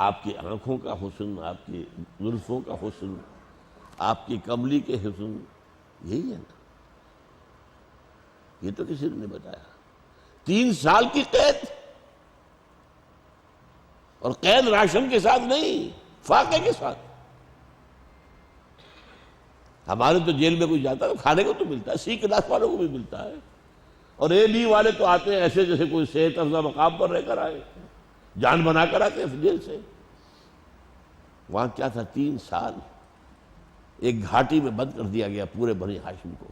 آپ کی آنکھوں کا حسن، آپ کی زلفوں کا حسن، آپ کی کملی کے حسن، یہی ہے نا. یہ تو کسی نے نہیں بتایا. 3 سال کی قید، اور قید راشن کے ساتھ نہیں، فاقے کے ساتھ. ہمارے تو جیل میں کوئی جاتا ہے کھانے کو تو ملتا ہے، سی کلاس والوں کو بھی ملتا ہے، اور اے بی والے تو آتے ہیں ایسے جیسے کوئی صحت افزا مقام پر رہ کر آئے، جان بنا کر آتے ہیں جیل سے. وہاں کیا تھا؟ 3 سال ایک گھاٹی میں بند کر دیا گیا پورے بنی ہاشم کو.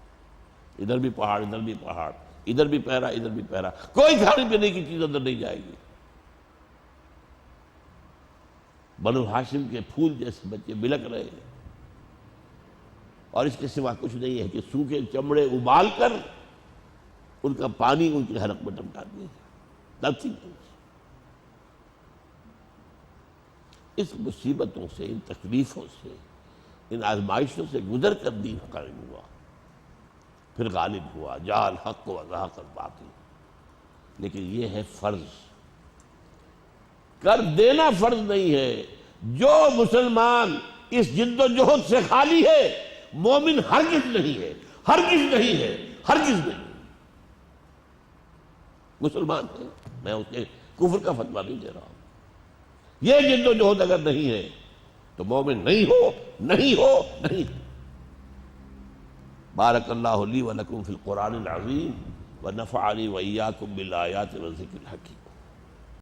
ادھر بھی پہاڑ، ادھر بھی پہاڑ، ادھر بھی پہرا، ادھر بھی پہرا، کوئی کھانے پینے کی چیز اندر نہیں جائے گی. بنو ہاشم کے پھول جیسے بچے بلک رہے ہیں، اور اس کے سوا کچھ نہیں ہے کہ سوکھے چمڑے ابال کر ان کا پانی ان کے حلق میں ٹپکا دیا. Nothing else. اس مصیبتوں سے، ان تکلیفوں سے، ان آزمائشوں سے گزر کر دین قائم ہوا، پھر غالب ہوا. جاء الحق وزهق الباطل. لیکن یہ ہے فرض، کر دینا فرض نہیں ہے. جو مسلمان اس جد و جہد سے خالی ہے مومن ہرگز نہیں ہے، ہرگز نہیں ہے، ہرگز نہیں. مسلمان ہے، میں اس کے کفر کا فتویٰ نہیں دے رہا ہوں. یہ جد و جہد اگر نہیں ہے تو مومن نہیں ہو، نہیں ہو، نہیں. بارک اللہ لی و لکم فی القرآن العظیم ونفعنی وإیاکم بالآیات والذکر الحکیم.